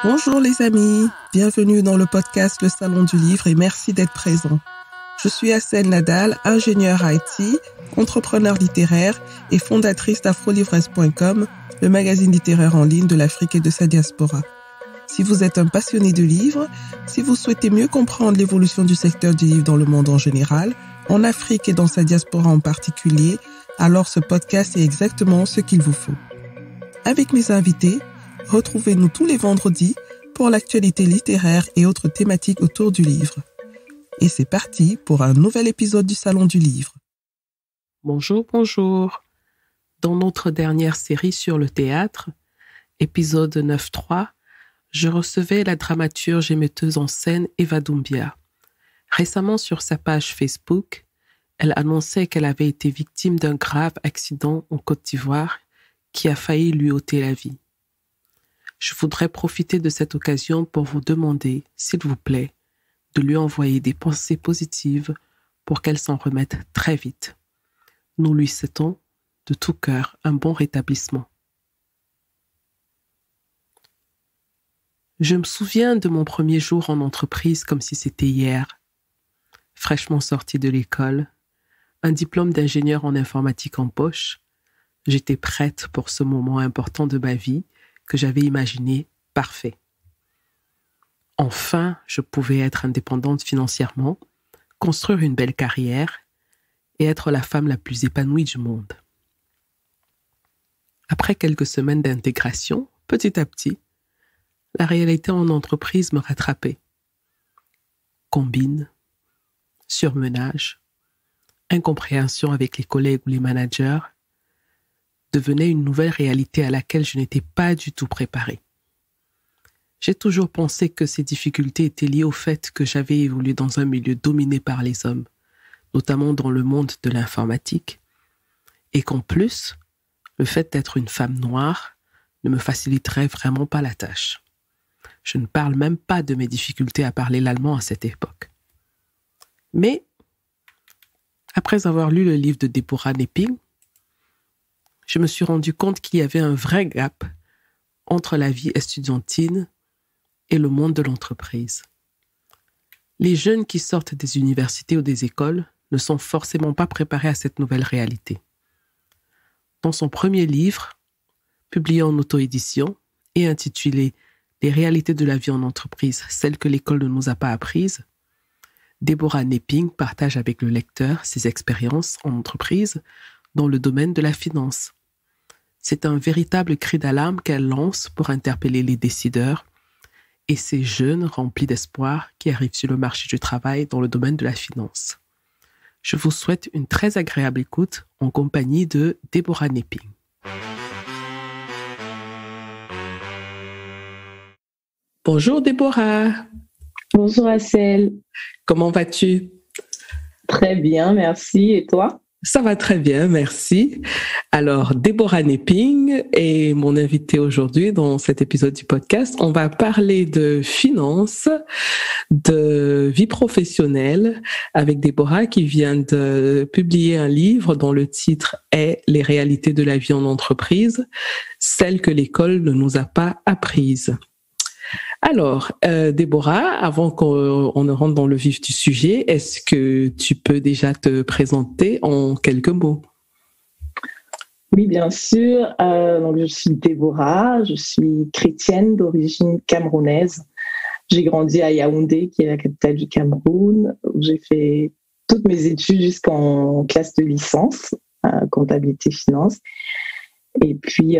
Bonjour les amis, bienvenue dans le podcast Le Salon du Livre et merci d'être présents. Je suis Assel Nadal, ingénieure IT, entrepreneur littéraire et fondatrice d'afrolivres.com, le magazine littéraire en ligne de l'Afrique et de sa diaspora. Si vous êtes un passionné de livres, si vous souhaitez mieux comprendre l'évolution du secteur du livre dans le monde en général, en Afrique et dans sa diaspora en particulier, alors ce podcast est exactement ce qu'il vous faut. Avec mes invités, retrouvez-nous tous les vendredis pour l'actualité littéraire et autres thématiques autour du livre. Et c'est parti pour un nouvel épisode du Salon du Livre. Bonjour. Dans notre dernière série sur le théâtre, épisode 9.3, je recevais la dramaturge et metteuse en scène Eva Doumbia. Récemment, sur sa page Facebook, elle annonçait qu'elle avait été victime d'un grave accident en Côte d'Ivoire qui a failli lui ôter la vie. Je voudrais profiter de cette occasion pour vous demander, s'il vous plaît, de lui envoyer des pensées positives pour qu'elle s'en remette très vite. Nous lui souhaitons de tout cœur un bon rétablissement. Je me souviens de mon premier jour en entreprise comme si c'était hier. Fraîchement sortie de l'école, un diplôme d'ingénieur en informatique en poche, j'étais prête pour ce moment important de ma vie que j'avais imaginé parfait. Enfin, je pouvais être indépendante financièrement, construire une belle carrière et être la femme la plus épanouie du monde. Après quelques semaines d'intégration, petit à petit, la réalité en entreprise me rattrapait. Combine, surmenage, incompréhension avec les collègues ou les managers devenait une nouvelle réalité à laquelle je n'étais pas du tout préparée. J'ai toujours pensé que ces difficultés étaient liées au fait que j'avais évolué dans un milieu dominé par les hommes, notamment dans le monde de l'informatique, et qu'en plus, le fait d'être une femme noire ne me faciliterait vraiment pas la tâche. Je ne parle même pas de mes difficultés à parler l'allemand à cette époque. Mais, après avoir lu le livre de Deborah Nepping, je me suis rendu compte qu'il y avait un vrai gap entre la vie estudiantine et le monde de l'entreprise. Les jeunes qui sortent des universités ou des écoles ne sont forcément pas préparés à cette nouvelle réalité. Dans son premier livre, publié en auto-édition et intitulé « Les réalités de la vie en entreprise, celles que l'école ne nous a pas apprises », Deborah Nepping partage avec le lecteur ses expériences en entreprise dans le domaine de la finance. C'est un véritable cri d'alarme qu'elle lance pour interpeller les décideurs et ces jeunes remplis d'espoir qui arrivent sur le marché du travail dans le domaine de la finance. Je vous souhaite une très agréable écoute en compagnie de Deborah Nepping. Bonjour Deborah. Bonjour Assel. Comment vas-tu? Très bien, merci. Et toi? Ça va très bien, merci. Alors, Deborah Nepping est mon invitée aujourd'hui dans cet épisode du podcast. On va parler de finances, de vie professionnelle avec Deborah qui vient de publier un livre dont le titre est « Les réalités de la vie en entreprise, celles que l'école ne nous a pas apprises ». Alors, Deborah, avant qu'on ne rentre dans le vif du sujet, est-ce que tu peux déjà te présenter en quelques mots? Oui, bien sûr. Donc, je suis Deborah, je suis chrétienne d'origine camerounaise. J'ai grandi à Yaoundé, qui est la capitale du Cameroun, où j'ai fait toutes mes études jusqu'en classe de licence, comptabilité finance. Et puis,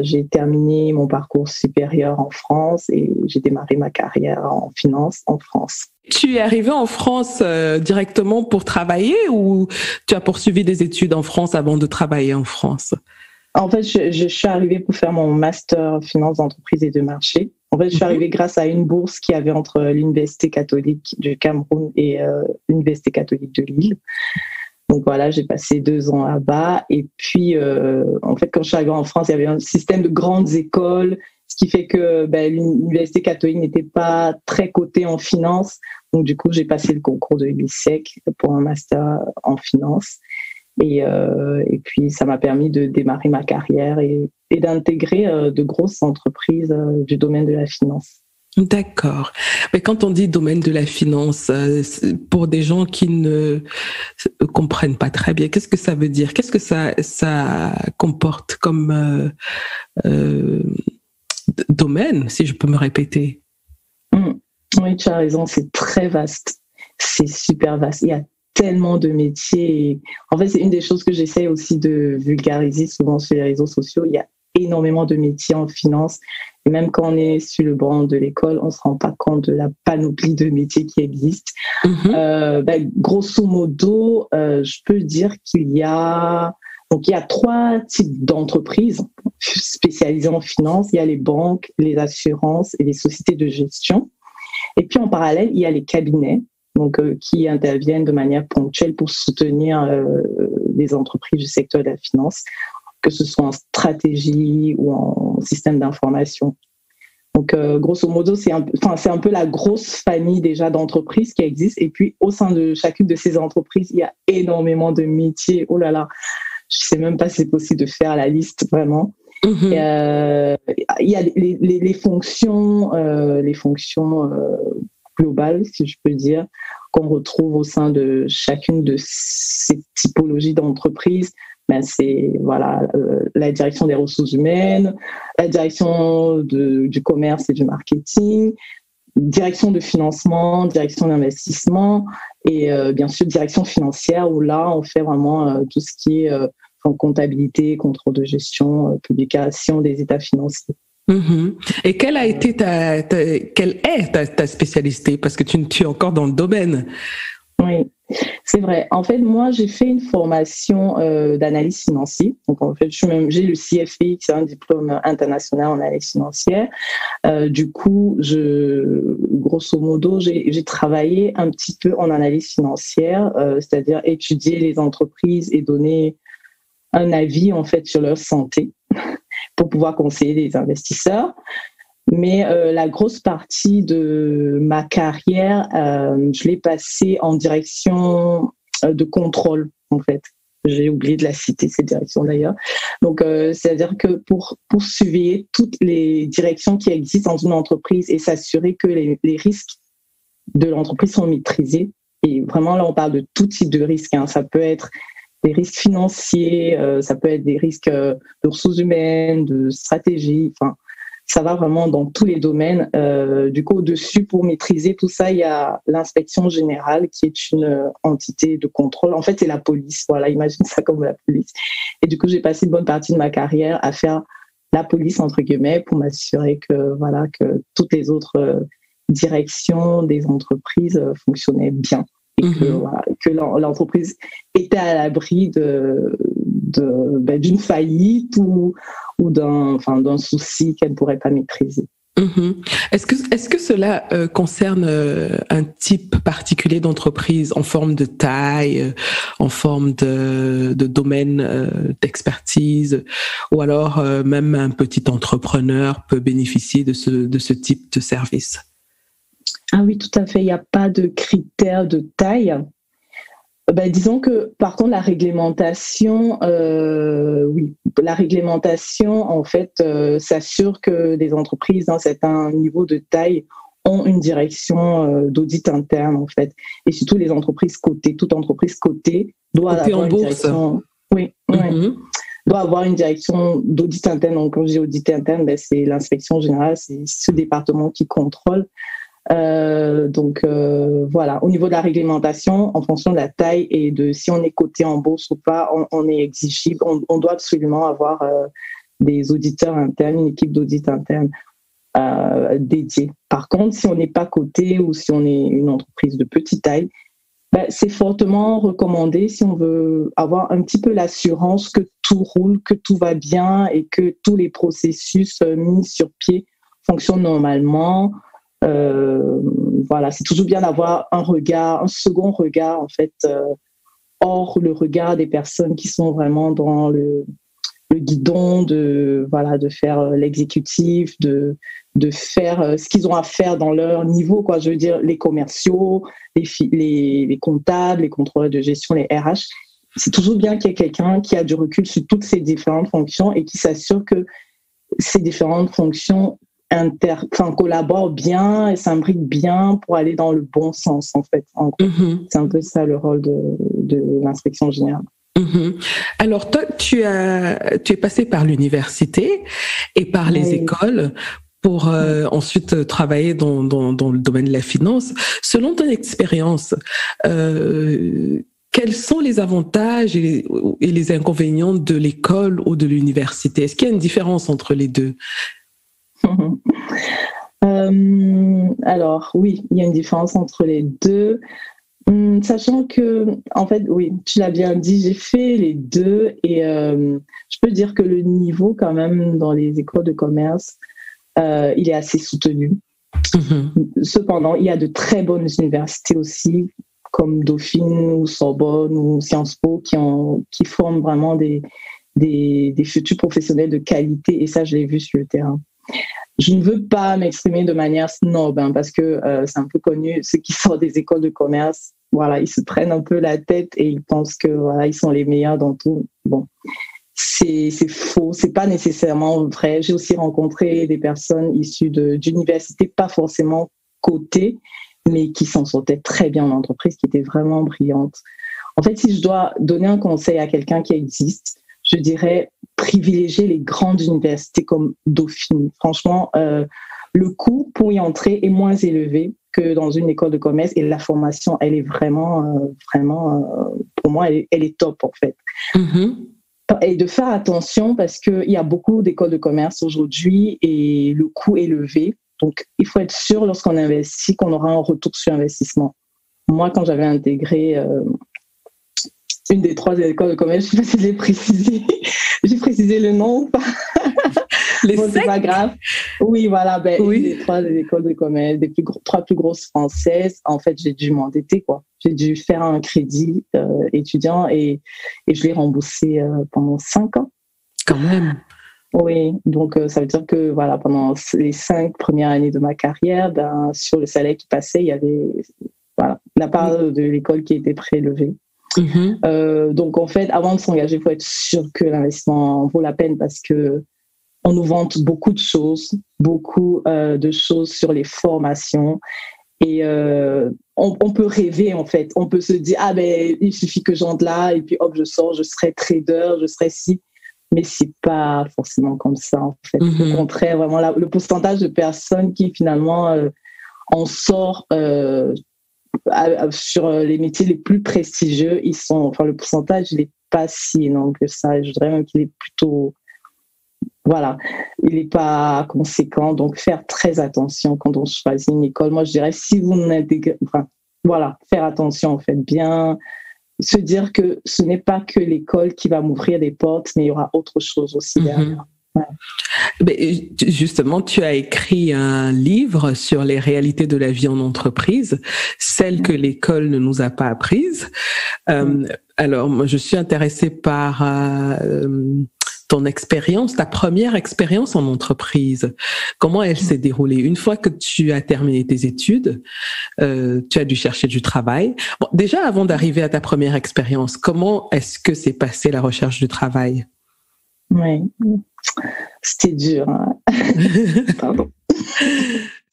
j'ai terminé mon parcours supérieur en France et j'ai démarré ma carrière en finance en France. Tu es arrivée en France directement pour travailler ou tu as poursuivi des études en France avant de travailler en France? En fait, je suis arrivée pour faire mon master finance d'entreprise et de marché. En fait, je suis arrivée grâce à une bourse qu'il y avait entre l'Université catholique du Cameroun et l'Université catholique de Lille. Donc voilà, j'ai passé 2 ans là-bas. Et puis, en fait, quand je suis arrivée en France, il y avait un système de grandes écoles, ce qui fait que l'Université catholique n'était pas très cotée en finance. Donc du coup, j'ai passé le concours de l'ISEC pour un master en finance. Et puis, ça m'a permis de démarrer ma carrière et d'intégrer de grosses entreprises du domaine de la finance. D'accord. Mais quand on dit domaine de la finance, pour des gens qui ne comprennent pas très bien, qu'est-ce que ça veut dire? Qu'est-ce que ça comporte comme domaine, si je peux me répéter? Oui, tu as raison, c'est très vaste. C'est super vaste. Il y a tellement de métiers. En fait, c'est une des choses que j'essaie aussi de vulgariser souvent sur les réseaux sociaux. Il y a énormément de métiers en finance. Et même quand on est sur le banc de l'école, on ne se rend pas compte de la panoplie de métiers qui existent. Grosso modo, je peux dire qu'il y a 3 types d'entreprises spécialisées en finance. Il y a les banques, les assurances et les sociétés de gestion. Et puis en parallèle, il y a les cabinets qui interviennent de manière ponctuelle pour soutenir les entreprises du secteur de la finance, que ce soit en stratégie ou en système d'information. Donc, grosso modo, c'est un peu la grosse famille déjà d'entreprises qui existent. Et puis, au sein de chacune de ces entreprises, il y a énormément de métiers. Oh là là, je ne sais même pas si c'est possible de faire la liste vraiment. Il y a les fonctions globales, si je peux dire, qu'on retrouve au sein de chacune de ces typologies d'entreprises. C'est la direction des ressources humaines, la direction du commerce et du marketing, direction de financement, direction d'investissement et bien sûr direction financière où là on fait vraiment tout ce qui est comptabilité, contrôle de gestion, publication des états financiers. Et quelle est ta spécialité? Parce que tu es encore dans le domaine. Oui, c'est vrai. En fait, moi, j'ai fait une formation d'analyse financière. Donc, en fait, j'ai le CFI, qui est un diplôme international en analyse financière. Du coup, grosso modo, j'ai travaillé un petit peu en analyse financière, c'est-à-dire étudier les entreprises et donner un avis, en fait, sur leur santé pour pouvoir conseiller les investisseurs. Mais la grosse partie de ma carrière, je l'ai passée en direction de contrôle, en fait. J'ai oublié de la citer, cette direction d'ailleurs. Donc, c'est-à-dire que pour surveiller toutes les directions qui existent dans une entreprise et s'assurer que les risques de l'entreprise sont maîtrisés. Et vraiment, là, on parle de tout type de risques. Ça peut être des risques financiers, ça peut être des risques de ressources humaines, de stratégie, ça va vraiment dans tous les domaines. Du coup, au-dessus, pour maîtriser tout ça, il y a l'inspection générale qui est une entité de contrôle. En fait, c'est la police. Voilà, imagine ça comme la police. Et du coup, j'ai passé une bonne partie de ma carrière à faire la police, entre guillemets, pour m'assurer que toutes les autres directions des entreprises fonctionnaient bien. Et que l'entreprise était à l'abri d'une faillite ou d'un souci qu'elle ne pourrait pas maîtriser. Est-ce que cela concerne un type particulier d'entreprise en forme de taille, en forme de domaine d'expertise, ou alors même un petit entrepreneur peut bénéficier de ce type de service? Ah oui, tout à fait. Il n'y a pas de critères de taille. Disons que, par contre, la réglementation, en fait, s'assure que des entreprises d'un certain niveau de taille ont une direction d'audit interne, en fait. Et surtout, les entreprises cotées, toute entreprise cotée doit avoir une direction. Oui, doit avoir une direction d'audit interne. Donc, quand je dis audit interne, c'est l'inspection générale, c'est ce département qui contrôle. Au niveau de la réglementation, en fonction de la taille et de si on est coté en bourse ou pas, on est exigible, on doit absolument avoir des auditeurs internes, une équipe d'audit interne dédiée. Par contre, si on n'est pas coté ou si on est une entreprise de petite taille, c'est fortement recommandé si on veut avoir un petit peu l'assurance que tout roule, que tout va bien et que tous les processus mis sur pied fonctionnent normalement. C'est toujours bien d'avoir un second regard en fait, hors le regard des personnes qui sont vraiment dans le guidon de faire l'exécutif, de faire ce qu'ils ont à faire dans leur niveau, quoi. Je veux dire, les commerciaux, les comptables, les contrôleurs de gestion, les RH. c'est toujours bien qu'il y ait quelqu'un qui a du recul sur toutes ces différentes fonctions et qui s'assure que ces différentes fonctions collaborent bien et s'imbriquent bien pour aller dans le bon sens, en fait. En gros. C'est un peu ça le rôle de l'inspection générale. Alors toi, tu es passé par l'université et par les écoles pour ensuite travailler dans le domaine de la finance. Selon ton expérience, quels sont les avantages et les inconvénients de l'école ou de l'université? Est-ce qu'il y a une différence entre les deux? Alors oui, il y a une différence entre les deux. Sachant que, en fait, oui, tu l'as bien dit, j'ai fait les deux et je peux dire que le niveau quand même dans les écoles de commerce, il est assez soutenu. Cependant, il y a de très bonnes universités aussi, comme Dauphine ou Sorbonne ou Sciences Po, qui forment vraiment des futurs professionnels de qualité, et ça, je l'ai vu sur le terrain. Je ne veux pas m'exprimer de manière snob, parce que c'est un peu connu, ceux qui sortent des écoles de commerce, voilà, ils se prennent un peu la tête et ils pensent que voilà, ils sont les meilleurs dans tout. Bon, c'est faux, c'est pas nécessairement vrai. J'ai aussi rencontré des personnes issues d'universités, pas forcément cotées, mais qui s'en sortaient très bien en entreprise, qui étaient vraiment brillantes. En fait, si je dois donner un conseil à quelqu'un qui existe, je dirais privilégier les grandes universités comme Dauphine. Franchement, le coût pour y entrer est moins élevé que dans une école de commerce et la formation, elle est vraiment, pour moi, elle est top en fait. Et de faire attention parce qu'il y a beaucoup d'écoles de commerce aujourd'hui et le coût est élevé. Donc, il faut être sûr lorsqu'on investit qu'on aura un retour sur investissement. Moi, quand j'avais intégré une des 3 écoles de commerce, je ne sais pas si je l'ai précisé. J'ai précisé le nom ou pas. C'est pas grave. Oui, voilà. Une des 3 écoles de commerce, des 3 plus grosses françaises. En fait, j'ai dû m'endetter, quoi. J'ai dû faire un crédit étudiant et je l'ai remboursé pendant 5 ans. Quand même. Oui, donc ça veut dire que voilà, pendant les 5 premières années de ma carrière, sur le salaire qui passait, il y avait la part de l'école qui était prélevée. Donc en fait, avant de s'engager, il faut être sûr que l'investissement vaut la peine parce que on nous vante beaucoup de choses sur les formations et on peut rêver en fait. On peut se dire il suffit que j'entre là et puis hop je sors, je serai trader, je serai ci. Mais c'est pas forcément comme ça en fait. Au contraire, vraiment le pourcentage de personnes qui finalement en sort sur les métiers les plus prestigieux, le pourcentage il n'est pas si énorme que ça. Je dirais même qu'il est plutôt, il n'est pas conséquent. Donc faire très attention quand on choisit une école. Moi je dirais si vous n'intégrez, faire attention en fait, bien se dire que ce n'est pas que l'école qui va m'ouvrir des portes, mais il y aura autre chose aussi derrière. Mais justement, tu as écrit un livre sur les réalités de la vie en entreprise, celles que l'école ne nous a pas apprises. Alors, moi, je suis intéressée par ton expérience, ta première expérience en entreprise. Comment elle s'est déroulée? Une fois que tu as terminé tes études, tu as dû chercher du travail. Bon, déjà, avant d'arriver à ta première expérience, comment est-ce que s'est passée la recherche du travail? Oui, c'était dur. Pardon.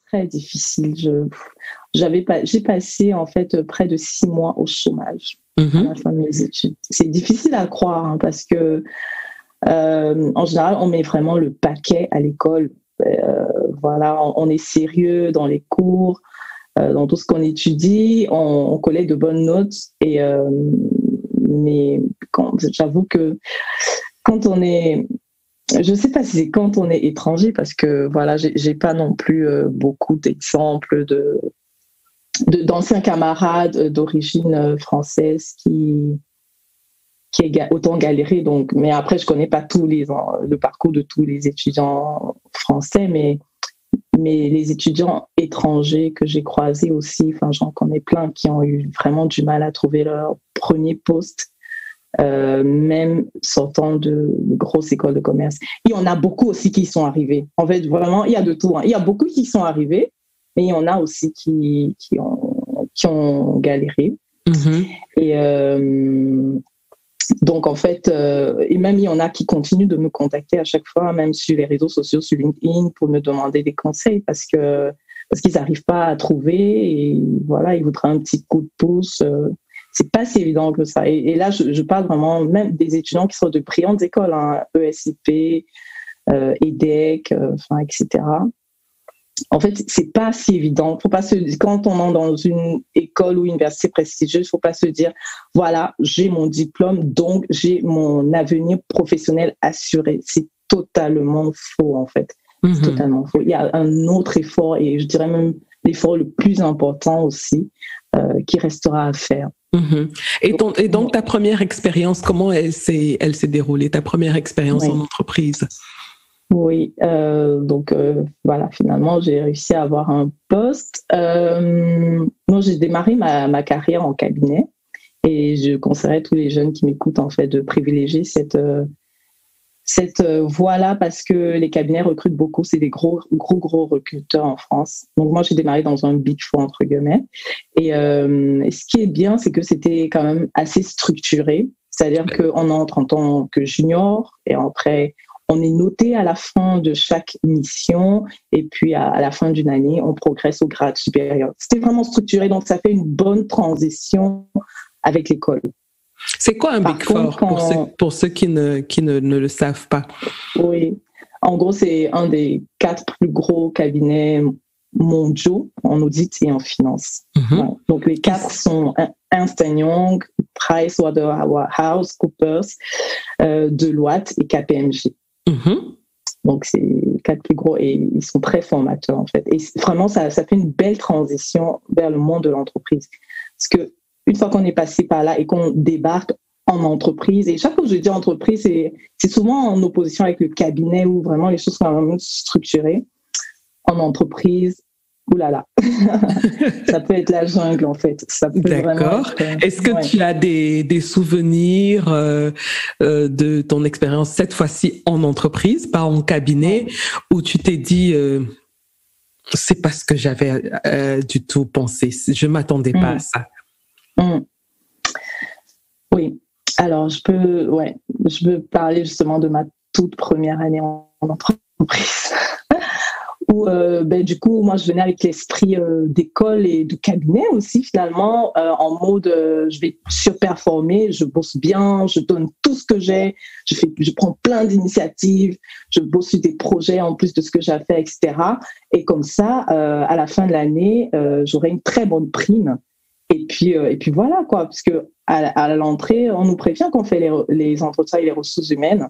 Très difficile. J'ai passé en fait près de 6 mois au chômage à la fin de mes études. C'est difficile à croire parce que en général, on met vraiment le paquet à l'école. On est sérieux dans les cours, dans tout ce qu'on étudie, on collait de bonnes notes. Mais j'avoue que quand on est, je ne sais pas si c'est quand on est étranger, parce que j'ai pas non plus beaucoup d'exemples d'anciens camarades d'origine française qui a autant galéré. Donc, mais après, je connais pas le parcours de tous les étudiants français, mais les étudiants étrangers que j'ai croisés aussi, j'en connais plein qui ont eu vraiment du mal à trouver leur premier poste, même sortant de grosses écoles de commerce. Il y en a beaucoup aussi qui sont arrivés. En fait, vraiment, il y a de tout. Il y a beaucoup qui sont arrivés, mais il y en a aussi qui ont galéré. Et Donc, en fait, et même il y en a qui continuent de me contacter à chaque fois, même sur les réseaux sociaux, sur LinkedIn, pour me demander des conseils parce qu'ils n'arrivent pas à trouver et voilà, ils voudraient un petit coup de pouce. C'est pas si évident que ça. Et là, je parle vraiment même des étudiants qui sont de brillantes écoles, hein, ESCP, EDEC, etc. En fait, c'est pas si évident. Faut pas quand on est dans une école ou université prestigieuse, faut pas se dire, voilà, j'ai mon diplôme, donc j'ai mon avenir professionnel assuré. C'est totalement faux, en fait. C'est totalement faux. Il y a un autre effort, et je dirais même l'effort le plus important aussi, qui restera à faire. Et donc, ta première expérience, comment elle s'est déroulée, ta première expérience en entreprise? Oui, donc voilà, finalement, j'ai réussi à avoir un poste. Donc, j'ai démarré ma carrière en cabinet et je conseillerais à tous les jeunes qui m'écoutent en fait de privilégier cette voie-là parce que les cabinets recrutent beaucoup, c'est des gros recruteurs en France. Donc moi, j'ai démarré dans un Big Four entre guillemets et ce qui est bien, c'est que c'était quand même assez structuré, c'est-à-dire qu'on entre en tant que junior et après on est noté à la fin de chaque mission et puis à la fin d'une année, on progresse au grade supérieur. C'était vraiment structuré, donc ça fait une bonne transition avec l'école. C'est quoi un Big Four pour ceux qui ne le savent pas? Oui, en gros, c'est un des 4 plus gros cabinets mondiaux en audit et en finance. Ouais. Donc les 4 sont Ernst & Young, PricewaterhouseCoopers, Deloitte et KPMG. Donc, c'est les 4 plus gros et ils sont très formateurs, en fait. Et vraiment, ça fait une belle transition vers le monde de l'entreprise. Parce qu'une fois qu'on est passé par là et qu'on débarque en entreprise, et chaque fois que je dis entreprise, c'est souvent en opposition avec le cabinet où vraiment les choses sont vraiment structurées. En entreprise, oulala, ça peut être la jungle en fait. Ça peut D'accord. Est-ce que tu as des souvenirs de ton expérience cette fois-ci en entreprise, pas en cabinet, où tu t'es dit c'est pas ce que j'avais du tout pensé, je m'attendais pas à ça. Oui. Alors je peux parler justement de ma toute première année en entreprise. Où du coup, moi, je venais avec l'esprit d'école et de cabinet aussi, finalement, en mode je vais surperformer, je bosse bien, je donne tout ce que j'ai, je prends plein d'initiatives, je bosse sur des projets en plus de ce que j'ai fait, etc. Et comme ça, à la fin de l'année, j'aurai une très bonne prime. Et puis voilà, quoi, parce que à l'entrée, on nous prévient qu'on fait les entretiens et les ressources humaines.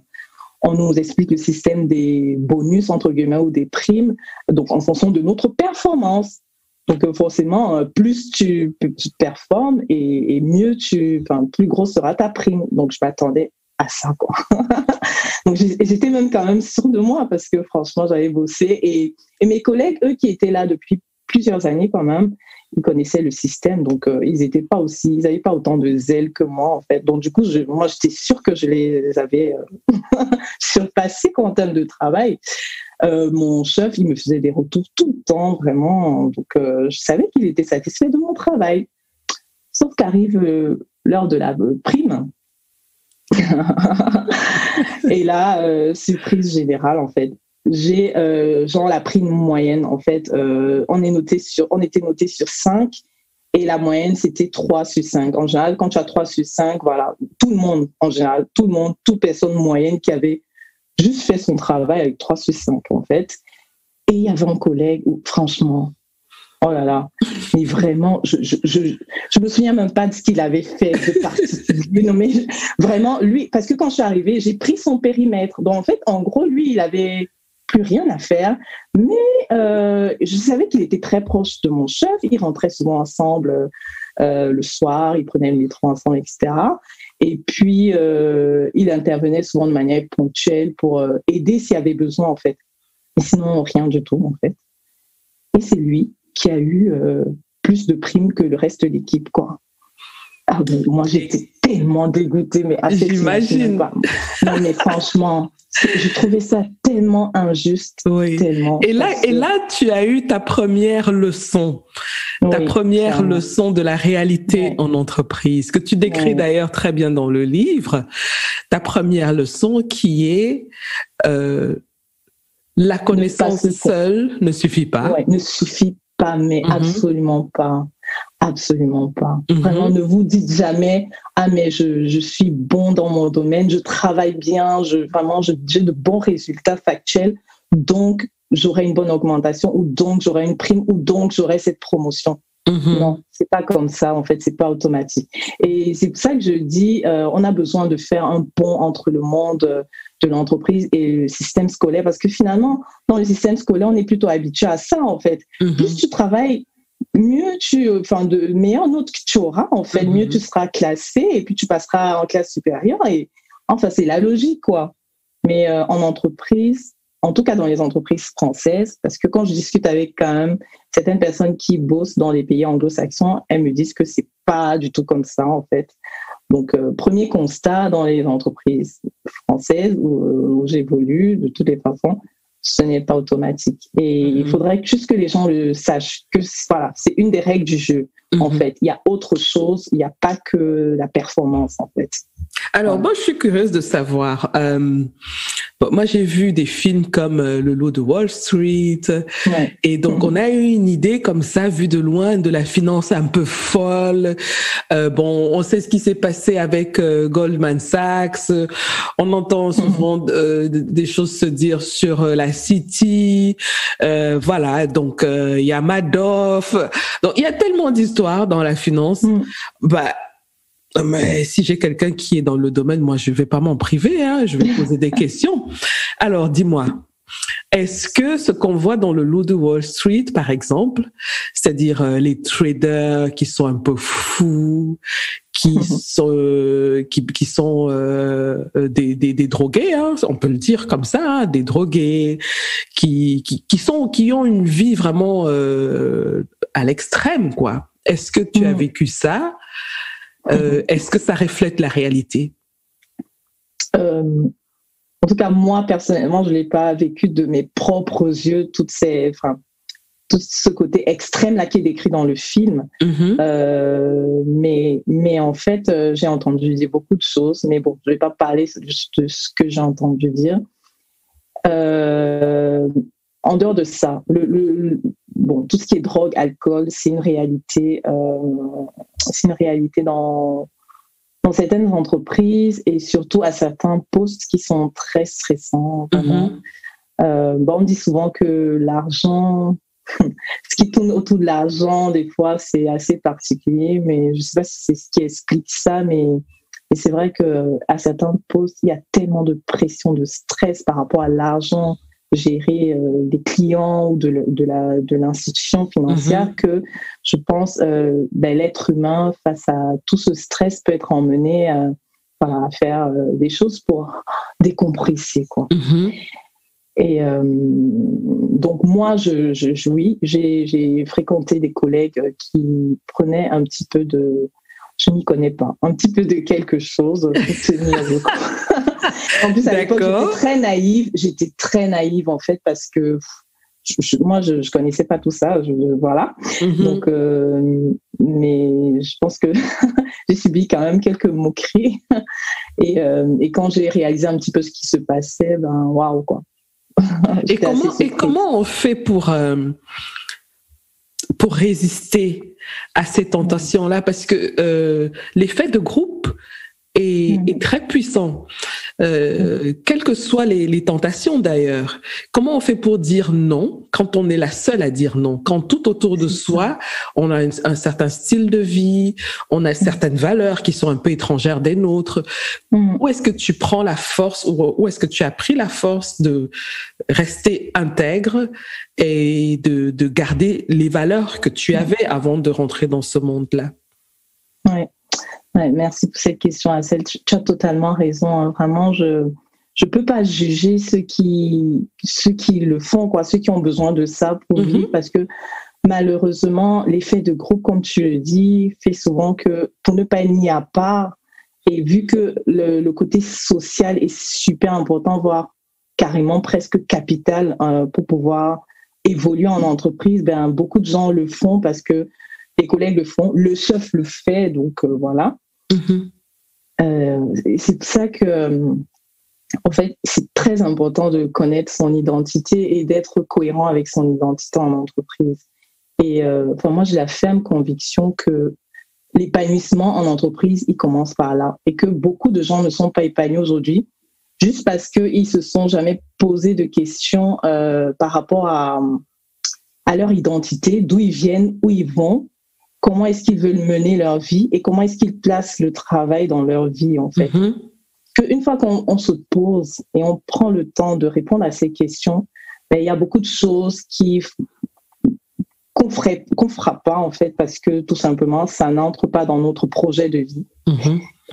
On nous explique le système des bonus, entre guillemets, ou des primes, donc en fonction de notre performance. Donc forcément, plus tu performes et mieux plus grosse sera ta prime. Donc je m'attendais à ça, quoi. Donc j'étais même quand même sûre de moi parce que franchement, j'avais bossé. Et mes collègues, eux, qui étaient là depuis plusieurs années quand même, ils connaissaient le système, donc ils n'avaient pas autant de zèle que moi en fait. Donc du coup, moi j'étais sûre que je les avais surpassés en termes de travail. Mon chef, il me faisait des retours tout le temps, vraiment. Donc je savais qu'il était satisfait de mon travail. Sauf qu'arrive l'heure de la prime. Et là, surprise générale en fait. J'ai la prime moyenne en fait, on était noté sur 5 et la moyenne c'était 3 sur 5. En général, quand tu as 3 sur 5, voilà, tout le monde, toute personne moyenne qui avait juste fait son travail avec 3 sur 5 en fait. Et il y avait un collègue où franchement, oh là là, mais vraiment, je me souviens même pas de ce qu'il avait fait de particulier. Non mais vraiment, lui, parce que quand je suis arrivée, j'ai pris son périmètre. Donc en fait, en gros, lui, il avait plus rien à faire, mais je savais qu'il était très proche de mon chef, ils rentraient souvent ensemble le soir, ils prenaient le métro ensemble, etc. Et puis, il intervenait souvent de manière ponctuelle pour aider s'il y avait besoin, en fait. Mais sinon, rien du tout, en fait. Et c'est lui qui a eu plus de primes que le reste de l'équipe, quoi. Ah, bon, moi, j'étais tellement dégoûtée, mais j'imagine. Non, mais franchement, j'ai trouvé ça tellement injuste. Oui. Tellement. Et là, tu as eu ta première leçon. Ta première leçon de la réalité en entreprise, que tu décris d'ailleurs très bien dans le livre. Ta première leçon qui est la connaissance seule ne suffit pas. Ouais, ne suffit pas, mais absolument pas. Absolument pas. Vraiment, ne vous dites jamais « Ah, mais je suis bon dans mon domaine, je travaille bien, j'ai de bons résultats factuels, donc j'aurai une bonne augmentation, ou donc j'aurai une prime, ou donc j'aurai cette promotion. » Non, c'est pas comme ça, en fait, c'est pas automatique. Et c'est pour ça que je dis, on a besoin de faire un pont entre le monde de l'entreprise et le système scolaire, parce que finalement, dans le système scolaire, on est plutôt habitué à ça, en fait. Plus tu travailles, mieux de meilleures notes que tu auras, en fait, mieux tu seras classé, et puis tu passeras en classe supérieure, et enfin, c'est la logique, quoi. Mais en entreprise, en tout cas dans les entreprises françaises, parce que quand je discute avec quand même certaines personnes qui bossent dans les pays anglo-saxons, elles me disent que c'est pas du tout comme ça, en fait. Donc, premier constat dans les entreprises françaises où j'évolue, de toutes les façons, ce n'est pas automatique. Et il faudrait juste que les gens le sachent, que voilà, c'est une des règles du jeu, en fait. Il y a autre chose, il n'y a pas que la performance, en fait. Alors, moi, je suis curieuse de savoir. Moi, j'ai vu des films comme Le Loup de Wall Street. Et donc, on a eu une idée comme ça, vue de loin, de la finance un peu folle. On sait ce qui s'est passé avec Goldman Sachs. On entend souvent des choses se dire sur la City. Voilà, donc il y a Madoff. Donc, il y a tellement d'histoires dans la finance. Mais si j'ai quelqu'un qui est dans le domaine, moi, je vais pas m'en priver, hein, je vais poser des questions. Alors, dis-moi, est-ce que ce qu'on voit dans le Loup de Wall Street, par exemple, c'est-à-dire les traders qui sont un peu fous, qui sont des drogués, hein, on peut le dire comme ça, hein, des drogués, qui ont une vie vraiment à l'extrême, quoi. Est-ce que tu as vécu ça? Est-ce que ça reflète la réalité? En tout cas, moi, personnellement, je ne l'ai pas vécu de mes propres yeux, tout ce côté extrême là qui est décrit dans le film. Mais en fait, j'ai entendu dire beaucoup de choses, mais bon, je ne vais pas parler de ce que j'ai entendu dire. En dehors de ça, tout ce qui est drogue, alcool, c'est une réalité. C'est une réalité dans certaines entreprises et surtout à certains postes qui sont très stressants. On dit souvent que l'argent, ce qui tourne autour de l'argent, des fois, c'est assez particulier, mais je ne sais pas si c'est ce qui explique ça, mais c'est vrai qu'à certains postes, il y a tellement de pression, de stress par rapport à l'argent, gérer des clients ou de l'institution financière que je pense l'être humain face à tout ce stress peut être emmené à faire des choses pour décompresser, quoi. Et donc moi oui, j'ai fréquenté des collègues qui prenaient un petit peu je m'y connais pas, un petit peu de quelque chose pour tenir le coup. En plus, à l'époque, j'étais très naïve en fait, parce que moi, je connaissais pas tout ça, voilà. Donc, mais je pense que j'ai subi quand même quelques moqueries. Et quand j'ai réalisé un petit peu ce qui se passait, waouh, quoi. Et comment on fait pour résister à ces tentations-là? Parce que l'effet de groupe est très puissant. Quelles que soient les tentations d'ailleurs. Comment on fait pour dire non quand on est la seule à dire non? Quand tout autour de soi, on a un certain style de vie, on a certaines valeurs qui sont un peu étrangères des nôtres. Où est-ce que tu prends la force, ou où est-ce que tu as pris la force de rester intègre et de garder les valeurs que tu avais avant de rentrer dans ce monde-là? Ouais, merci pour cette question, Assel. Tu as totalement raison. Hein. Vraiment, je peux pas juger ceux qui le font, quoi, ceux qui ont besoin de ça pour vivre, parce que malheureusement, l'effet de groupe, comme tu le dis, fait souvent que pour ne pas être mis à part Et vu que le côté social est super important, voire carrément presque capital pour pouvoir évoluer en entreprise, ben, beaucoup de gens le font parce que les collègues le font, le chef le fait, donc voilà. C'est pour ça que, en fait, c'est très important de connaître son identité et d'être cohérent avec son identité en entreprise. Et moi, j'ai la ferme conviction que l'épanouissement en entreprise, il commence par là. Et que beaucoup de gens ne sont pas épanouis aujourd'hui juste parce qu'ils ne se sont jamais posé de questions par rapport à leur identité, d'où ils viennent, où ils vont, comment est-ce qu'ils veulent mener leur vie et comment est-ce qu'ils placent le travail dans leur vie, en fait. Une fois qu'on se pose et on prend le temps de répondre à ces questions, ben, il y a beaucoup de choses qu'on fera pas, en fait, parce que tout simplement, ça n'entre pas dans notre projet de vie.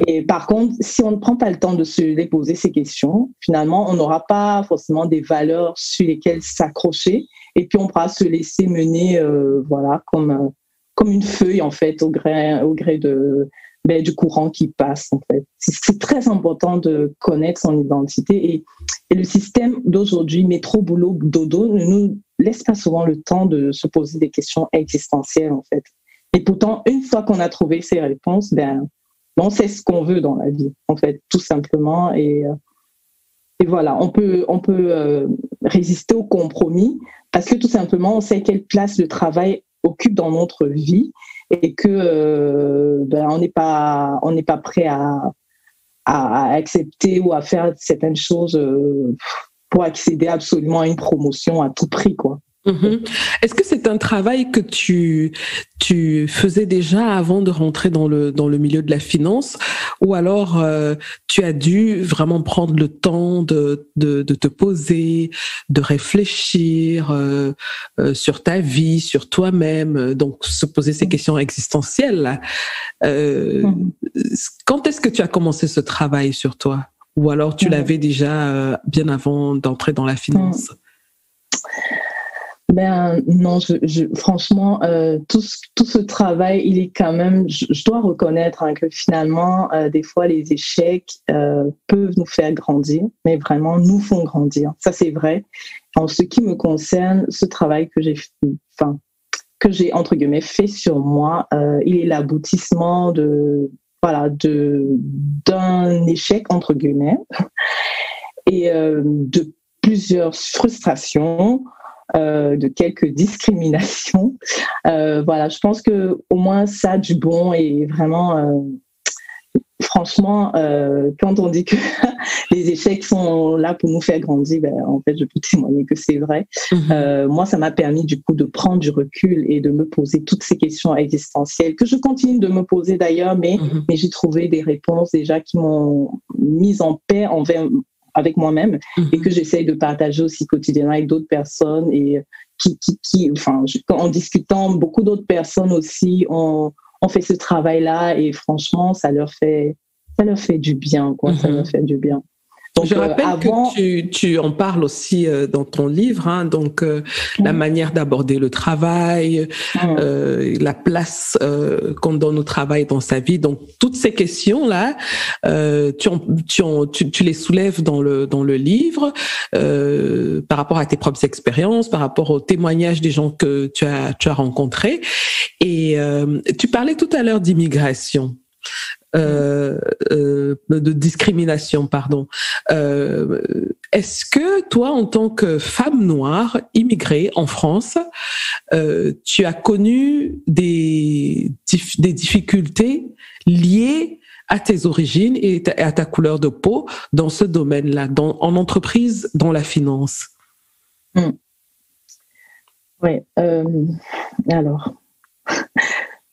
Et par contre, si on ne prend pas le temps de se poser ces questions, finalement, on n'aura pas forcément des valeurs sur lesquelles s'accrocher et puis on pourra se laisser mener voilà, comme une feuille, en fait, au gré du courant qui passe, en fait. C'est très important de connaître son identité et le système d'aujourd'hui, métro, boulot, dodo, ne nous laisse pas souvent le temps de se poser des questions existentielles, en fait. Et pourtant, une fois qu'on a trouvé ces réponses, ben, on sait ce qu'on veut dans la vie, en fait, tout simplement. Et voilà, on peut résister au compromis parce que tout simplement, on sait quelle place le travail occupe dans notre vie et que on n'est pas prêt à accepter ou à faire certaines choses pour accéder absolument à une promotion à tout prix, quoi. Est-ce que c'est un travail que tu faisais déjà avant de rentrer dans le milieu de la finance, ou alors tu as dû vraiment prendre le temps de te poser, de réfléchir sur ta vie, sur toi-même, donc se poser ces questions existentielles. Quand est-ce que tu as commencé ce travail sur toi, ou alors tu l'avais déjà bien avant d'entrer dans la finance? Ben non, franchement, tout ce travail, il est quand même, je dois reconnaître que finalement, des fois, les échecs peuvent nous faire grandir, mais vraiment nous font grandir. Ça, c'est vrai. En ce qui me concerne, ce travail que j'ai entre guillemets fait sur moi, il est l'aboutissement d'un échec entre guillemets et de plusieurs frustrations. De quelques discriminations. Voilà, je pense que au moins ça a du bon et vraiment, franchement, quand on dit que les échecs sont là pour nous faire grandir, ben, en fait, je peux témoigner que c'est vrai. Moi, ça m'a permis du coup de prendre du recul et de me poser toutes ces questions existentielles que je continue de me poser d'ailleurs, mais j'ai trouvé des réponses déjà qui m'ont mise en paix avec moi-même et que j'essaye de partager aussi quotidiennement avec d'autres personnes et en discutant, beaucoup d'autres personnes aussi ont fait ce travail-là et franchement, ça leur fait du bien, quoi. Ça leur fait du bien. Donc, je rappelle que tu en parles aussi dans ton livre, hein, donc la manière d'aborder le travail, la place qu'on donne au travail dans sa vie. Donc toutes ces questions-là, tu les soulèves dans le livre par rapport à tes propres expériences, par rapport aux témoignages des gens que tu as rencontrés. Et tu parlais tout à l'heure d'immigration. De discrimination, pardon. Est-ce que toi, en tant que femme noire immigrée en France, tu as connu des difficultés liées à tes origines et à ta couleur de peau dans ce domaine-là, en entreprise, dans la finance? Oui. Alors...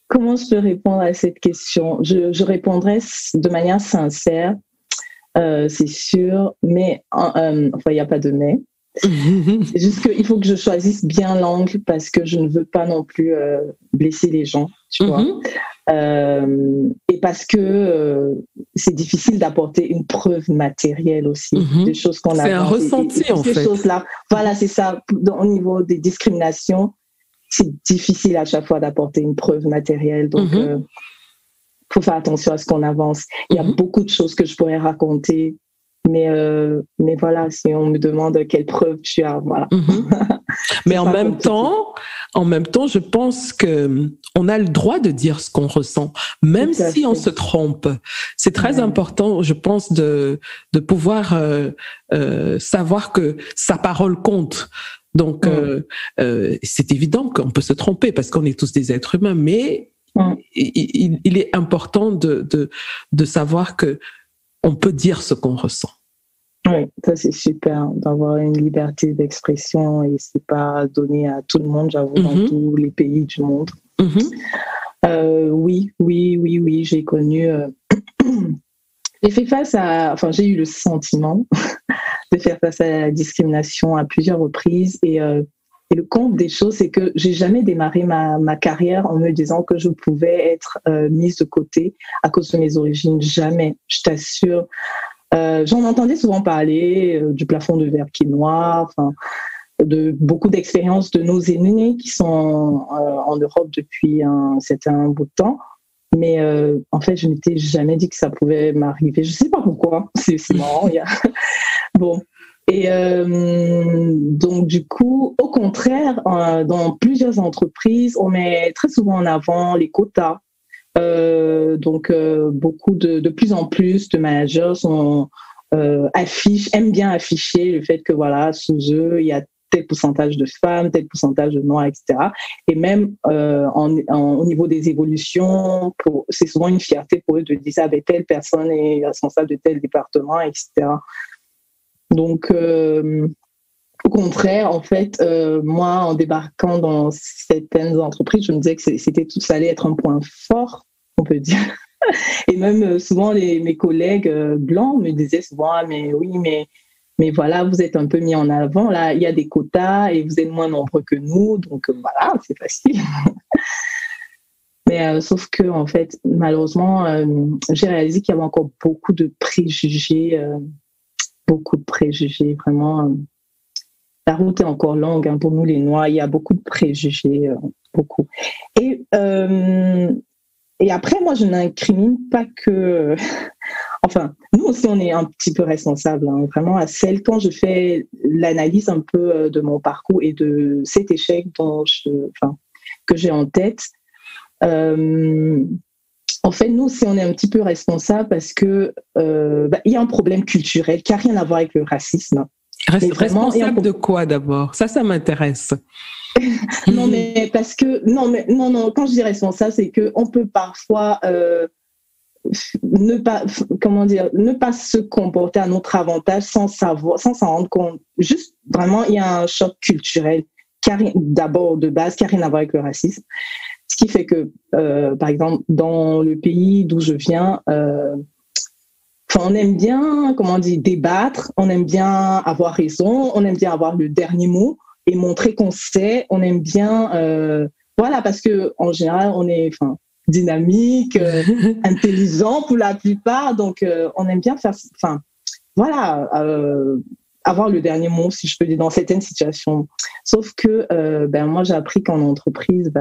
Comment je peux répondre à cette question? Je répondrai de manière sincère, c'est sûr, mais il n'y a pas de mais. C'est juste qu'il faut que je choisisse bien l'angle parce que je ne veux pas non plus blesser les gens, tu vois. Et parce que c'est difficile d'apporter une preuve matérielle aussi, des choses qu'on a. C'est un ressenti, en fait. Ces choses-là, voilà, c'est ça. Au niveau des discriminations, c'est difficile à chaque fois d'apporter une preuve matérielle. Donc, faut faire attention à ce qu'on avance. Il y a beaucoup de choses que je pourrais raconter, mais voilà, si on me demande quelles preuves tu as, voilà. Mais en même temps, je pense que on a le droit de dire ce qu'on ressent, même si on se trompe. C'est très important, je pense, de pouvoir savoir que sa parole compte. Donc, c'est évident qu'on peut se tromper parce qu'on est tous des êtres humains, mais il est important de savoir que on peut dire ce qu'on ressent. Oui, ça c'est super, d'avoir une liberté d'expression et c'est pas donné à tout le monde, j'avoue, dans tous les pays du monde. Oui, j'ai connu... j'ai eu le sentiment de faire face à la discrimination à plusieurs reprises et le compte des choses, c'est que j'ai jamais démarré ma carrière en me disant que je pouvais être mise de côté à cause de mes origines. Jamais, je t'assure. J'en entendais souvent parler du plafond de verre qui est noir, de beaucoup d'expériences de nos aînés qui sont en Europe depuis un certain bout de temps. Mais en fait, je m'étais jamais dit que ça pouvait m'arriver. Je sais pas pourquoi. C'est marrant. Bon. Et donc, du coup, au contraire, dans plusieurs entreprises, on met très souvent en avant les quotas. Beaucoup de plus en plus de managers aiment bien afficher le fait que voilà, sous eux, il y a tel pourcentage de femmes, tel pourcentage de noirs, etc. Et même au niveau des évolutions, c'est souvent une fierté pour eux de dire telle personne est responsable de tel département, etc. Donc, au contraire, en fait, moi, en débarquant dans certaines entreprises, je me disais que ça allait être un point fort, on peut dire. Et même souvent, mes collègues blancs me disaient souvent, mais oui, mais voilà, vous êtes un peu mis en avant. Là, il y a des quotas et vous êtes moins nombreux que nous, donc voilà, c'est facile. Mais sauf que, en fait, malheureusement, j'ai réalisé qu'il y avait encore beaucoup de préjugés, vraiment. La route est encore longue pour nous les Noirs. Il y a beaucoup de préjugés, beaucoup. Et après, moi, je n'incrimine pas que... Enfin, nous aussi, on est un petit peu responsables, vraiment. Quand je fais l'analyse un peu de mon parcours et de cet échec que j'ai en tête, en fait, nous aussi, on est un petit peu responsables parce que y a un problème culturel qui n'a rien à voir avec le racisme. Responsable de quoi d'abord? Ça m'intéresse. Non, mais parce que non, quand je dis responsable, c'est que on peut parfois ne pas se comporter à notre avantage sans s'en rendre compte. Juste vraiment, il y a un choc culturel d'abord de base qui n'a rien à voir avec le racisme. Ce qui fait que, par exemple, dans le pays d'où je viens, on aime bien, débattre, on aime bien avoir raison, on aime bien avoir le dernier mot et montrer qu'on sait, on aime bien, parce que en général, on est, dynamique, intelligent pour la plupart, donc on aime bien faire, avoir le dernier mot, si je peux dire, dans certaines situations. Sauf que, moi, j'ai appris qu'en entreprise,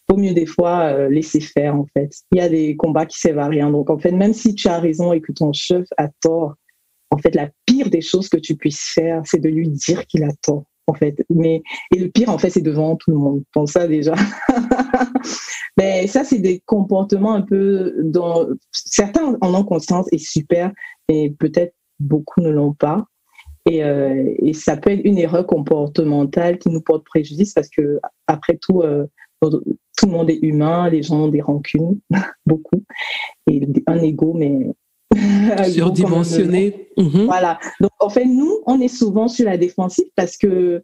vaut mieux des fois laisser faire, en fait. Il y a des combats qui servent à rien. Donc, en fait, même si tu as raison et que ton chef a tort, en fait, la pire des choses que tu puisses faire, c'est de lui dire qu'il a tort, en fait. Et le pire, en fait, c'est devant tout le monde. Pense ça, déjà. Mais ça, c'est des comportements un peu dont certains en ont conscience et super, mais peut-être beaucoup ne l'ont pas. Et ça peut être une erreur comportementale qui nous porte préjudice parce que, après tout, tout le monde est humain, les gens ont des rancunes, beaucoup, et un ego, mais surdimensionné. Voilà. Donc, en fait, nous, on est souvent sur la défensive parce qu'on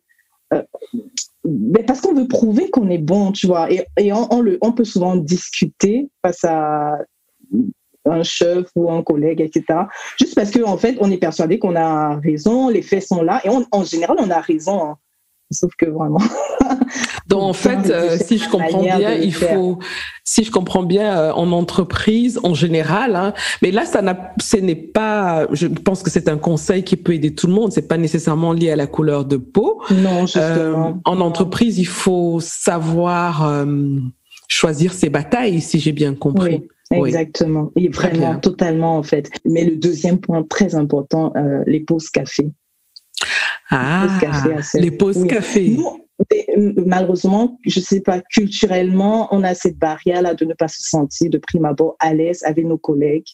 veut prouver qu'on est bon, tu vois, et on peut souvent discuter face à un chef ou un collègue, etc. Juste parce qu'en fait, on est persuadé qu'on a raison, les faits sont là, et en général, on a raison. Sauf que vraiment... Donc, en fait, si je comprends bien, en entreprise, en général, mais là, ce n'est pas, je pense que c'est un conseil qui peut aider tout le monde, c'est pas nécessairement lié à la couleur de peau. Non, justement. En entreprise, il faut savoir choisir ses batailles, si j'ai bien compris. Oui, Exactement. Et vraiment, totalement, en fait. Mais le deuxième point très important, les pauses café. Les pauses café. Nous, malheureusement, je sais pas, culturellement, on a cette barrière-là de ne pas se sentir de prime abord à l'aise avec nos collègues.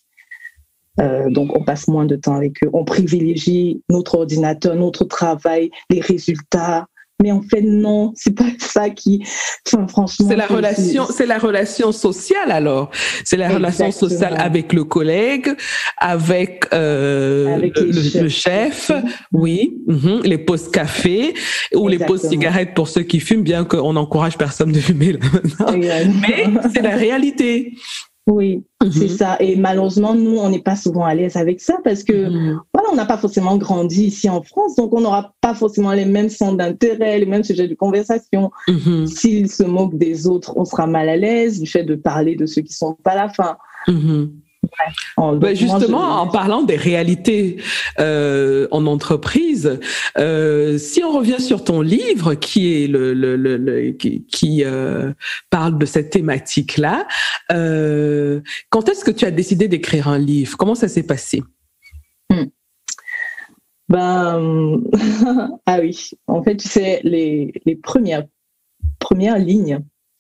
Donc, on passe moins de temps avec eux. On privilégie notre ordinateur, notre travail, les résultats. Mais en fait, non, c'est pas ça qui. Enfin, franchement. C'est la relation sociale alors. C'est la relation sociale avec le collègue, avec le chef, oui, les pauses café ou les pauses cigarettes pour ceux qui fument, bien qu'on n'encourage personne de fumer là maintenant. Mais c'est la réalité. Oui, c'est ça. Et malheureusement, nous, on n'est pas souvent à l'aise avec ça parce que, voilà, on n'a pas forcément grandi ici en France, donc on n'aura pas forcément les mêmes centres d'intérêt, les mêmes sujets de conversation. S'ils se moquent des autres, on sera mal à l'aise du fait de parler de ceux qui sont pas là. Enfin, justement, en parlant des réalités en entreprise, si on revient sur ton livre qui est qui parle de cette thématique-là, quand est-ce que tu as décidé d'écrire un livre? Comment ça s'est passé? Ah oui, en fait, tu sais, les premières lignes,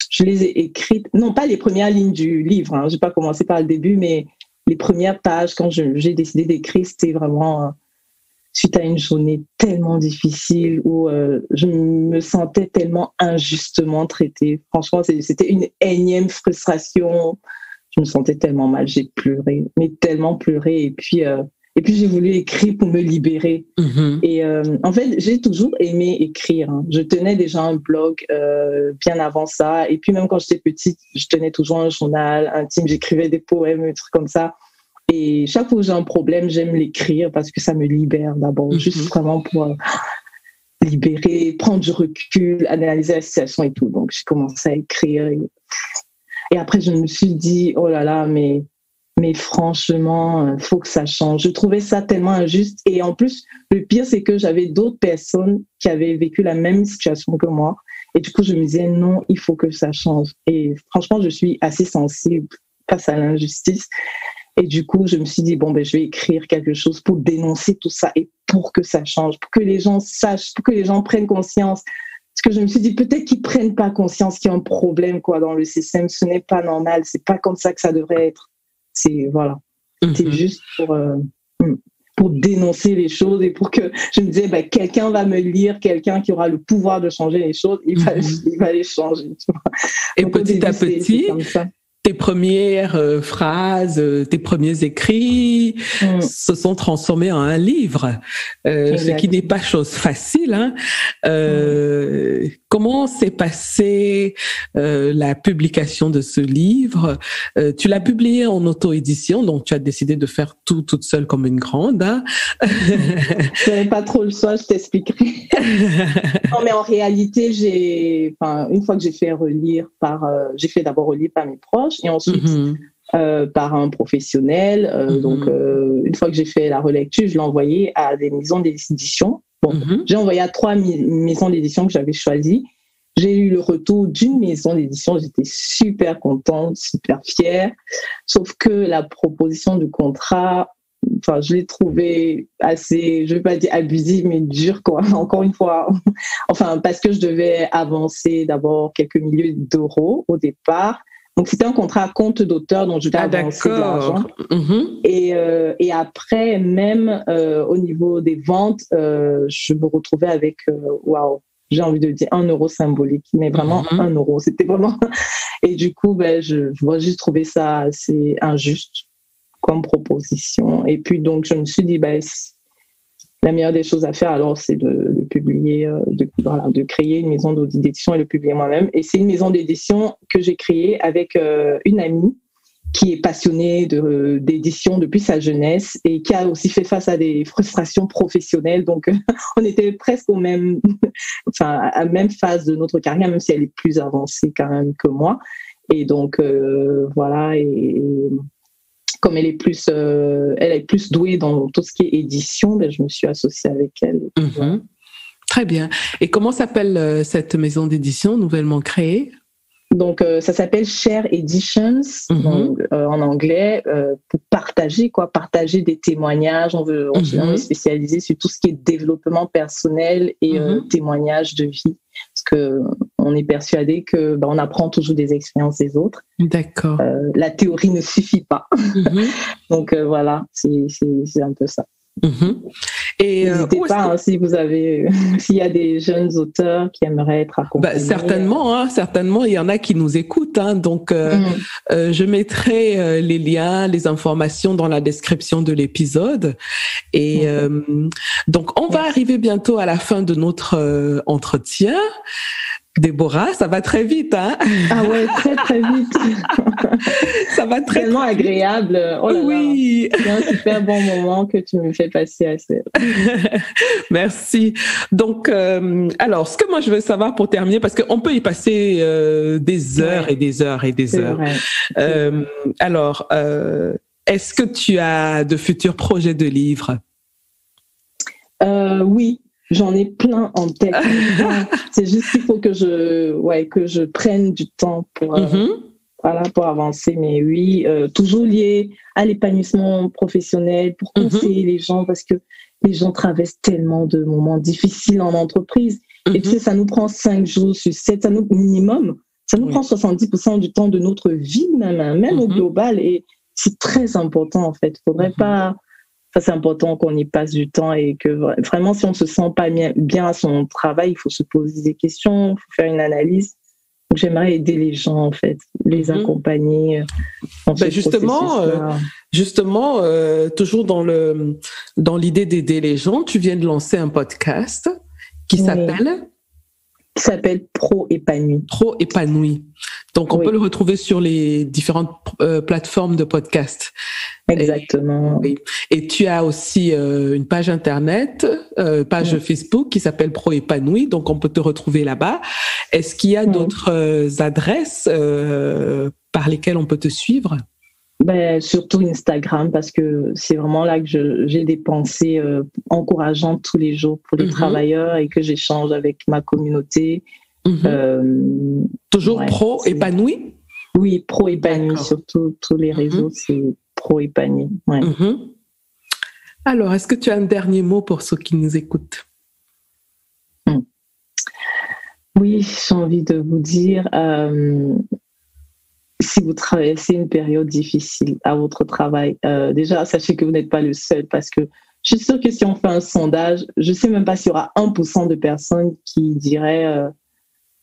je les ai écrites, non pas les premières lignes du livre, je n'ai pas commencé par le début, mais les premières pages, quand j'ai décidé d'écrire, c'était vraiment suite à une journée tellement difficile où je me sentais tellement injustement traitée. Franchement, c'était une énième frustration. Je me sentais tellement mal, j'ai pleuré, mais tellement pleuré. Et puis j'ai voulu écrire pour me libérer. Et en fait, j'ai toujours aimé écrire. Je tenais déjà un blog bien avant ça. Et puis même quand j'étais petite, je tenais toujours un journal intime. J'écrivais des poèmes, des trucs comme ça. Et chaque fois que j'ai un problème, j'aime l'écrire parce que ça me libère d'abord. Juste vraiment pour libérer, prendre du recul, analyser la situation et tout. Donc j'ai commencé à écrire. Et après, je me suis dit, oh là là, mais franchement, faut que ça change. Je trouvais ça tellement injuste. Et en plus, le pire, c'est que j'avais d'autres personnes qui avaient vécu la même situation que moi. Et du coup, je me disais, non, il faut que ça change. Et franchement, je suis assez sensible face à l'injustice. Et du coup, je me suis dit, je vais écrire quelque chose pour dénoncer tout ça et pour que ça change, pour que les gens sachent, pour que les gens prennent conscience. Parce que je me suis dit, peut-être qu'ils prennent pas conscience qu'il y a un problème, dans le système. Ce n'est pas normal. C'est pas comme ça que ça devrait être. C'est juste pour dénoncer les choses et pour que je me disais quelqu'un va me lire, quelqu'un qui aura le pouvoir de changer les choses, il va les changer. Tu vois. Et donc, petit à petit, tes premières phrases, tes premiers écrits se sont transformés en un livre, ce qui n'est pas chose facile. Comment s'est passée la publication de ce livre? Tu l'as publié en auto-édition, donc tu as décidé de faire tout toute seule comme une grande. Je n'avais pas trop le choix, je t'expliquerai. Non, mais en réalité, une fois que j'ai fait d'abord relire par mes proches et ensuite par un professionnel. Donc, une fois que j'ai fait la relecture, je l'ai envoyé à des maisons d'édition. J'ai envoyé à 3 maisons d'édition que j'avais choisies. J'ai eu le retour d'une maison d'édition. J'étais super contente, super fière. Sauf que la proposition du contrat, je l'ai trouvé assez, je ne vais pas dire abusive, mais dure, encore une fois. Parce que je devais avancer d'abord quelques milliers d'euros au départ. Donc, c'était un contrat à compte d'auteur dont je devais avancer de l'argent. Et après, même au niveau des ventes, je me retrouvais avec, j'ai envie de dire 1 euro symbolique, mais vraiment 1 euro. C'était vraiment... Et du coup, je juste trouvé ça assez injuste comme proposition. Et puis, donc, je me suis dit, la meilleure des choses à faire, alors, c'est de publier, de créer une maison d'édition et de publier moi-même. Et c'est une maison d'édition que j'ai créée avec une amie qui est passionnée d'édition depuis sa jeunesse et qui a aussi fait face à des frustrations professionnelles. Donc, on était presque à la même phase de notre carrière, même si elle est plus avancée quand même que moi. Et donc, voilà. Et comme elle est plus douée dans tout ce qui est édition, je me suis associée avec elle. Très bien. Et comment s'appelle cette maison d'édition nouvellement créée? Donc, ça s'appelle Share Editions, donc, en anglais, pour partager des témoignages. On est spécialisé sur tout ce qui est développement personnel et témoignages de vie. Parce que on est persuadé que on apprend toujours des expériences des autres. D'accord. La théorie ne suffit pas. Donc, voilà, c'est un peu ça. Et n'hésitez pas s'il y a des jeunes auteurs qui aimeraient être accompagnés. Certainement, il y en a qui nous écoutent, donc je mettrai les liens, les informations dans la description de l'épisode. Et donc on va arriver bientôt à la fin de notre entretien. Déborah, ça va très vite, hein? Ah ouais, très très vite. Ça va très tellement agréable. Oh là oui. Là. C'est un super bon moment que tu me fais passer à ça. Merci. Donc, alors, ce que moi je veux savoir pour terminer, parce qu'on peut y passer des heures et des heures et des heures. Alors, est-ce que tu as de futurs projets de livres? Oui. J'en ai plein en tête. C'est juste qu'il faut que je prenne du temps pour avancer. Mais oui, toujours lié à l'épanouissement professionnel, pour conseiller les gens, parce que les gens traversent tellement de moments difficiles en entreprise. Et tu sais, ça nous prend 5 jours sur 7, minimum. Ça nous prend 70% du temps de notre vie, même au global. Et c'est très important, en fait. Faudrait pas... Ça, c'est important qu'on y passe du temps et que vraiment, si on ne se sent pas bien à son travail, il faut se poser des questions, il faut faire une analyse. Donc, j'aimerais aider les gens, en fait, les accompagner dans ce justement, toujours dans l'idée d'aider les gens, tu viens de lancer un podcast qui s'appelle Pro Épanoui. Pro Épanoui. Donc, on peut le retrouver sur les différentes plateformes de podcast. Exactement. Et tu as aussi une page internet, page Facebook qui s'appelle Pro Épanoui. Donc, on peut te retrouver là-bas. Est-ce qu'il y a d'autres adresses par lesquelles on peut te suivre? Surtout Instagram, parce que c'est vraiment là que j'ai des pensées encourageantes tous les jours pour les travailleurs et que j'échange avec ma communauté. Toujours Pro Épanoui? Oui, Pro Épanoui, sur tous les réseaux, c'est Pro Épanoui. Ouais. Alors, est-ce que tu as un dernier mot pour ceux qui nous écoutent? Oui, j'ai envie de vous dire... si vous traversez une période difficile à votre travail, déjà, sachez que vous n'êtes pas le seul, parce que je suis sûre que si on fait un sondage, je ne sais même pas s'il y aura 1% de personnes qui diraient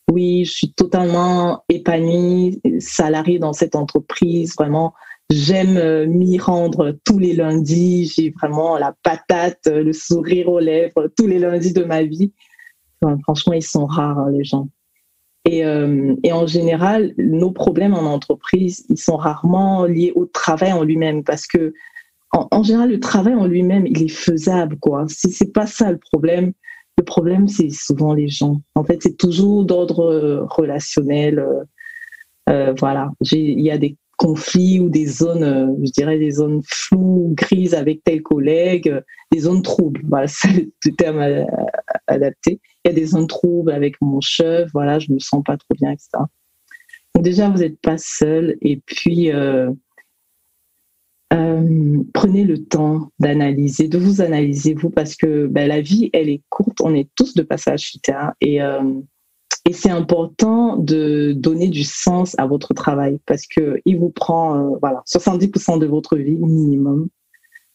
oui, je suis totalement épanouie, salariée dans cette entreprise, vraiment, j'aime m'y rendre tous les lundis, j'ai vraiment la patate, le sourire aux lèvres tous les lundis de ma vie. Enfin, franchement, ils sont rares, les gens. Et en général, nos problèmes en entreprise, ils sont rarement liés au travail en lui-même, parce que en général, le travail en lui-même, il est faisable, quoi. C'est pas ça le problème. Le problème, c'est souvent les gens. En fait, c'est toujours d'ordre relationnel. Voilà, il y a des conflits ou des zones, je dirais des zones floues, grises avec tel collègue, des zones troubles. Voilà, c'est le terme adapté. Il y a des zones troubles avec mon chef, voilà, je me sens pas trop bien, etc. Donc déjà, vous n'êtes pas seul. Et puis, prenez le temps d'analyser, de vous analyser, vous, parce que la vie, elle est courte. On est tous de passage sur Terre. Et c'est important de donner du sens à votre travail, parce qu'il vous prend 70% de votre vie minimum.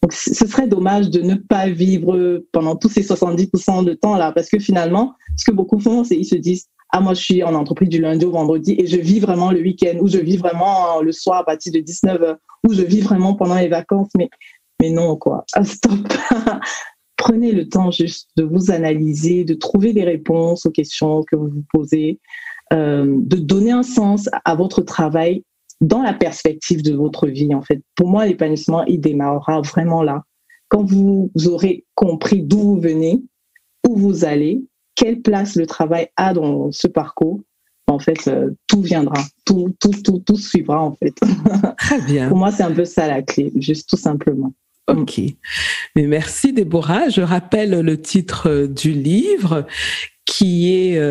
Donc, ce serait dommage de ne pas vivre pendant tous ces 70% de temps-là, parce que finalement, ce que beaucoup font, c'est qu'ils se disent « Ah, moi, je suis en entreprise du lundi au vendredi et je vis vraiment le week-end, ou je vis vraiment le soir à partir de 19h, ou je vis vraiment pendant les vacances. » Mais non, quoi. Ah, stop. Prenez le temps juste de vous analyser, de trouver des réponses aux questions que vous vous posez, de donner un sens à votre travail dans la perspective de votre vie, en fait. Pour moi, l'épanouissement, il démarrera vraiment là. Quand vous aurez compris d'où vous venez, où vous allez, quelle place le travail a dans ce parcours, en fait, tout viendra. Tout suivra, en fait. Très bien. Pour moi, c'est un peu ça la clé, juste tout simplement. Ok. Mais merci, Déborah. Je rappelle le titre du livre qui est,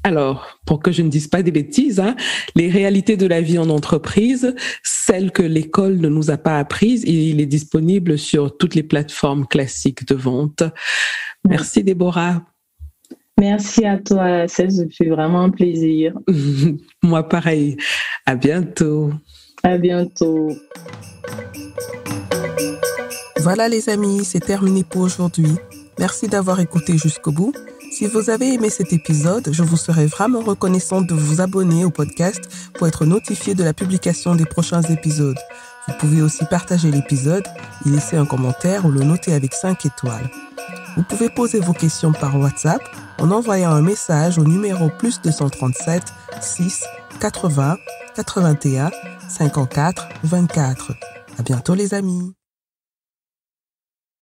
alors, pour que je ne dise pas des bêtises, les réalités de la vie en entreprise, celles que l'école ne nous a pas apprises. Et il est disponible sur toutes les plateformes classiques de vente. Merci Déborah. Merci à toi, ça fait vraiment un plaisir. Moi pareil. À bientôt. À bientôt. Voilà les amis, c'est terminé pour aujourd'hui. Merci d'avoir écouté jusqu'au bout. Si vous avez aimé cet épisode, je vous serais vraiment reconnaissante de vous abonner au podcast pour être notifié de la publication des prochains épisodes. Vous pouvez aussi partager l'épisode, y laisser un commentaire ou le noter avec 5 étoiles. Vous pouvez poser vos questions par WhatsApp en envoyant un message au numéro +237 6 80 81 54 24. À bientôt les amis.